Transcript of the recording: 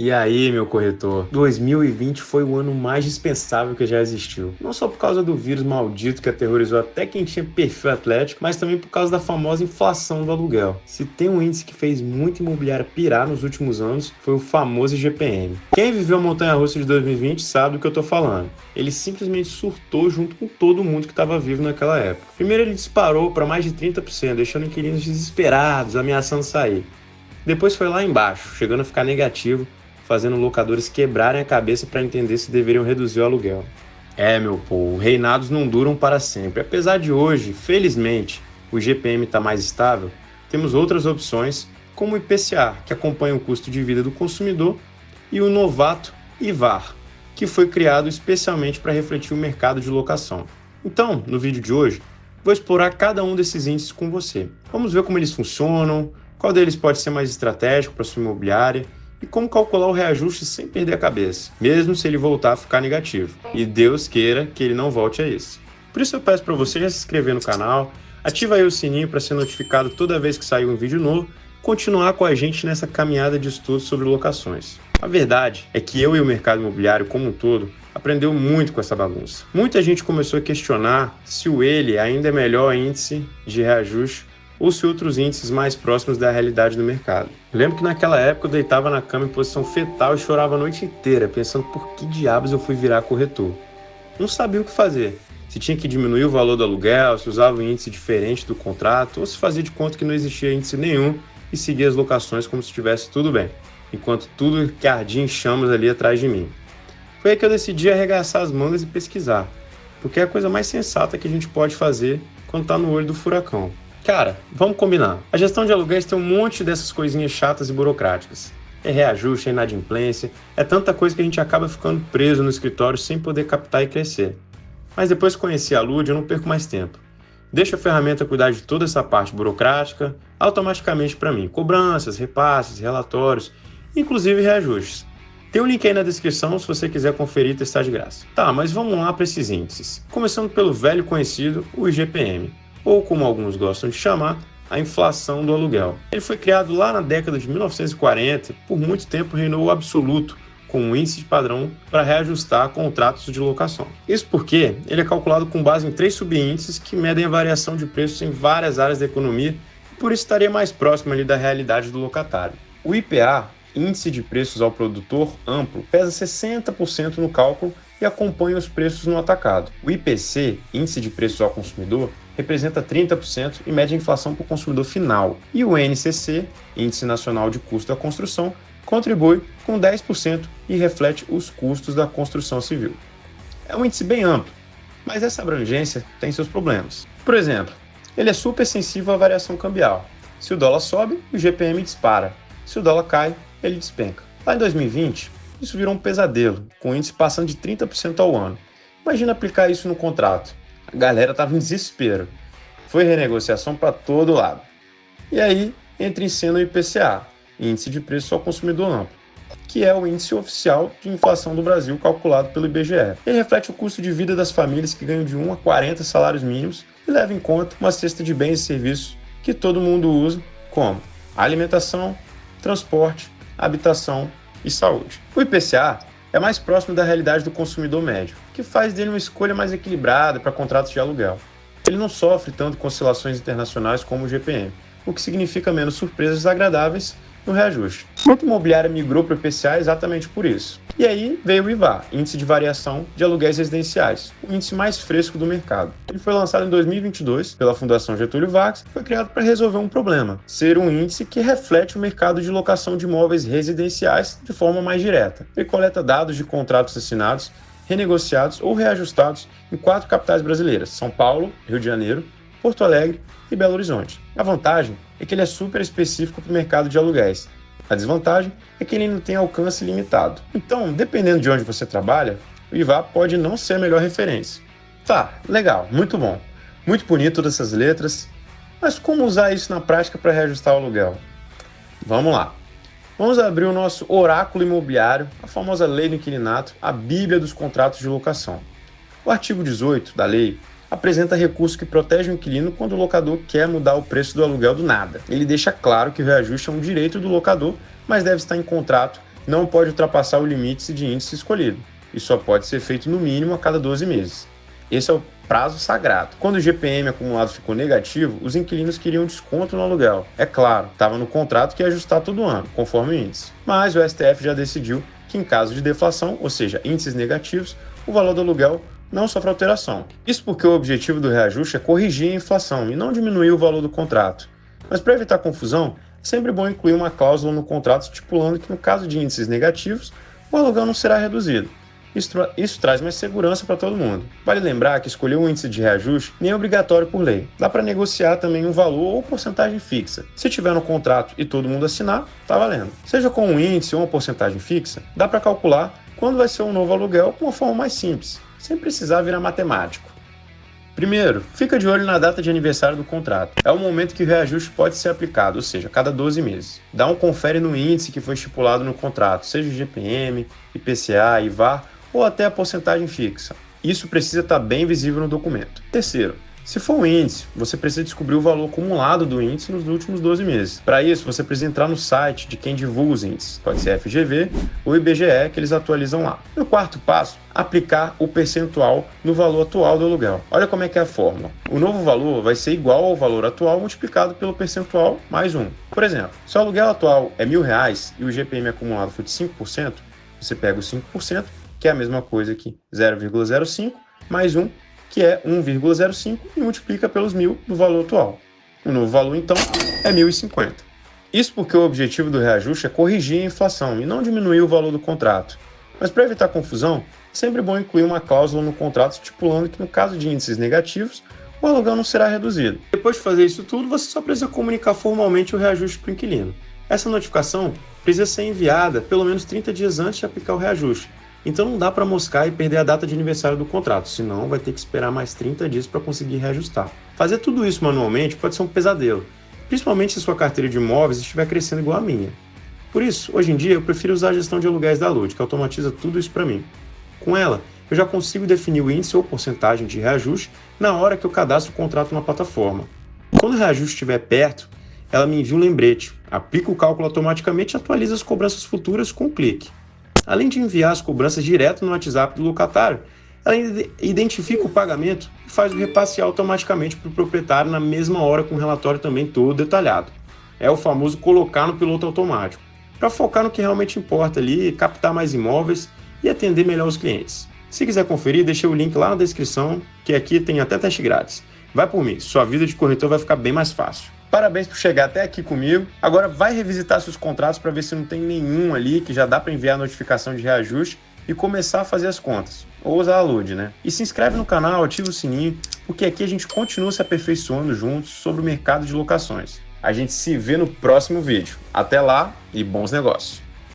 E aí, meu corretor? 2020 foi o ano mais dispensável que já existiu. Não só por causa do vírus maldito que aterrorizou até quem tinha perfil atlético, mas também por causa da famosa inflação do aluguel. Se tem um índice que fez muito imobiliário pirar nos últimos anos, foi o famoso IGPM. Quem viveu a montanha-russa de 2020 sabe do que eu tô falando. Ele simplesmente surtou junto com todo mundo que estava vivo naquela época. Primeiro ele disparou para mais de 30%, deixando inquilinos desesperados, ameaçando sair. Depois foi lá embaixo, chegando a ficar negativo, fazendo locadores quebrarem a cabeça para entender se deveriam reduzir o aluguel. Meu povo, reinados não duram para sempre. Apesar de hoje, felizmente, o IGPM está mais estável, temos outras opções, como o IPCA, que acompanha o custo de vida do consumidor, e o novato IVAR, que foi criado especialmente para refletir o mercado de locação. Então, no vídeo de hoje, vou explorar cada um desses índices com você. Vamos ver como eles funcionam, qual deles pode ser mais estratégico para sua imobiliária, e como calcular o reajuste sem perder a cabeça, mesmo se ele voltar a ficar negativo. E Deus queira que ele não volte a isso. Por isso eu peço para você já se inscrever no canal, ativa aí o sininho para ser notificado toda vez que sair um vídeo novo, continuar com a gente nessa caminhada de estudos sobre locações. A verdade é que eu e o mercado imobiliário como um todo aprendeu muito com essa bagunça. Muita gente começou a questionar se o ele ainda é melhor índice de reajuste ou se outros índices mais próximos da realidade do mercado. Lembro que naquela época eu deitava na cama em posição fetal e chorava a noite inteira, pensando por que diabos eu fui virar corretor. Não sabia o que fazer, se tinha que diminuir o valor do aluguel, se usava um índice diferente do contrato, ou se fazia de conta que não existia índice nenhum e seguia as locações como se estivesse tudo bem, enquanto tudo que ardia em chamas ali atrás de mim. Foi aí que eu decidi arregaçar as mangas e pesquisar, porque é a coisa mais sensata que a gente pode fazer quando está no olho do furacão. Cara, vamos combinar. A gestão de aluguéis tem um monte dessas coisinhas chatas e burocráticas. É reajuste, é inadimplência, é tanta coisa que a gente acaba ficando preso no escritório sem poder captar e crescer. Mas depois que conheci a Lud, eu não perco mais tempo. Deixo a ferramenta cuidar de toda essa parte burocrática automaticamente para mim. Cobranças, repasses, relatórios, inclusive reajustes. Tem um link aí na descrição se você quiser conferir e testar de graça. Tá, mas vamos lá para esses índices. Começando pelo velho conhecido, o IGPM. Ou como alguns gostam de chamar, a inflação do aluguel. Ele foi criado lá na década de 1940 e por muito tempo reinou o absoluto como um índice padrão para reajustar contratos de locação. Isso porque ele é calculado com base em 3 subíndices que medem a variação de preços em várias áreas da economia e por isso estaria mais próximo ali da realidade do locatário. O IPA, Índice de Preços ao Produtor Amplo, pesa 60% no cálculo e acompanha os preços no atacado. O IPC, Índice de Preços ao Consumidor, representa 30% e mede a inflação para o consumidor final. E o NCC, Índice Nacional de Custo da Construção, contribui com 10% e reflete os custos da construção civil. É um índice bem amplo, mas essa abrangência tem seus problemas. Por exemplo, ele é super sensível à variação cambial. Se o dólar sobe, o IGPM dispara. Se o dólar cai, ele despenca. Lá em 2020, isso virou um pesadelo, com o índice passando de 30% ao ano. Imagina aplicar isso no contrato. A galera estava em desespero. Foi renegociação para todo lado. E aí entra em cena o IPCA, Índice de Preço ao Consumidor Amplo, que é o índice oficial de inflação do Brasil calculado pelo IBGE. Ele reflete o custo de vida das famílias que ganham de 1 a 40 salários mínimos e leva em conta uma cesta de bens e serviços que todo mundo usa, como alimentação, transporte, habitação e saúde. O IPCA é mais próximo da realidade do consumidor médio, que faz dele uma escolha mais equilibrada para contratos de aluguel. Ele não sofre tanto com oscilações internacionais como o GPM, o que significa menos surpresas agradáveis no reajuste. Muito imobiliária migrou para o IPCA exatamente por isso. E aí veio o IVA, Índice de Variação de Aluguéis Residenciais, o índice mais fresco do mercado. Ele foi lançado em 2022 pela Fundação Getúlio Vargas e foi criado para resolver um problema, ser um índice que reflete o mercado de locação de imóveis residenciais de forma mais direta. Ele coleta dados de contratos assinados, renegociados ou reajustados em 4 capitais brasileiras: São Paulo, Rio de Janeiro, Porto Alegre e Belo Horizonte. A vantagem é que ele é super específico para o mercado de aluguéis. A desvantagem é que ele não tem alcance limitado. Então, dependendo de onde você trabalha, o IVA pode não ser a melhor referência. Tá, legal, muito bom. Muito bonito todas essas letras, mas como usar isso na prática para reajustar o aluguel? Vamos lá. Vamos abrir o nosso oráculo imobiliário, a famosa lei do inquilinato, a bíblia dos contratos de locação. O artigo 18 da lei apresenta recurso que protege o inquilino quando o locador quer mudar o preço do aluguel do nada. Ele deixa claro que o reajuste é um direito do locador, mas deve estar em contrato não pode ultrapassar o limite de índice escolhido e só pode ser feito no mínimo a cada 12 meses. Esse é o prazo sagrado. Quando o GPM acumulado ficou negativo, os inquilinos queriam desconto no aluguel. É claro, estava no contrato que ia ajustar todo ano, conforme o índice. Mas o STF já decidiu que em caso de deflação, ou seja, índices negativos, o valor do aluguel não sofre alteração. Isso porque o objetivo do reajuste é corrigir a inflação e não diminuir o valor do contrato. Mas para evitar confusão, é sempre bom incluir uma cláusula no contrato estipulando que no caso de índices negativos, o aluguel não será reduzido. Isso traz mais segurança para todo mundo. Vale lembrar que escolher um índice de reajuste nem é obrigatório por lei. Dá para negociar também um valor ou porcentagem fixa. Se tiver no contrato e todo mundo assinar, tá valendo. Seja com um índice ou uma porcentagem fixa, dá para calcular quando vai ser um novo aluguel com uma forma mais simples, sem precisar virar matemático. Primeiro, fica de olho na data de aniversário do contrato. É o momento que o reajuste pode ser aplicado, ou seja, cada 12 meses. Dá um confere no índice que foi estipulado no contrato, seja o GPM, IPCA, IVAR ou até a porcentagem fixa. Isso precisa estar bem visível no documento. Terceiro, se for um índice, você precisa descobrir o valor acumulado do índice nos últimos 12 meses. Para isso, você precisa entrar no site de quem divulga os índices, pode ser FGV ou IBGE, que eles atualizam lá. No quarto passo, aplicar o percentual no valor atual do aluguel. Olha como é que é a fórmula. O novo valor vai ser igual ao valor atual multiplicado pelo percentual mais 1. Por exemplo, se o aluguel atual é R$1.000 e o GPM acumulado for de 5%, você pega os 5%, que é a mesma coisa que 0,05, mais 1, que é 1,05, e multiplica pelos 1.000 do valor atual. O novo valor, então, é 1.050. Isso porque o objetivo do reajuste é corrigir a inflação e não diminuir o valor do contrato. Mas para evitar confusão, é sempre bom incluir uma cláusula no contrato estipulando que no caso de índices negativos, o aluguel não será reduzido. Depois de fazer isso tudo, você só precisa comunicar formalmente o reajuste para o inquilino. Essa notificação precisa ser enviada pelo menos 30 dias antes de aplicar o reajuste. Então não dá para moscar e perder a data de aniversário do contrato, senão vai ter que esperar mais 30 dias para conseguir reajustar. Fazer tudo isso manualmente pode ser um pesadelo, principalmente se sua carteira de imóveis estiver crescendo igual a minha. Por isso, hoje em dia, eu prefiro usar a gestão de aluguéis da Lud, que automatiza tudo isso para mim. Com ela, eu já consigo definir o índice ou porcentagem de reajuste na hora que eu cadastro o contrato na plataforma. Quando o reajuste estiver perto, ela me envia um lembrete, aplica o cálculo automaticamente e atualiza as cobranças futuras com um clique. Além de enviar as cobranças direto no WhatsApp do locatário, ela identifica o pagamento e faz o repasse automaticamente para o proprietário na mesma hora com o relatório também todo detalhado. É o famoso colocar no piloto automático, para focar no que realmente importa ali, captar mais imóveis e atender melhor os clientes. Se quiser conferir, deixei o link lá na descrição, que aqui tem até teste grátis. Vai por mim, sua vida de corretor vai ficar bem mais fácil. Parabéns por chegar até aqui comigo. Agora vai revisitar seus contratos para ver se não tem nenhum ali que já dá para enviar a notificação de reajuste e começar a fazer as contas. Ou usar a Lud, né? E se inscreve no canal, ativa o sininho, porque aqui a gente continua se aperfeiçoando juntos sobre o mercado de locações. A gente se vê no próximo vídeo. Até lá e bons negócios!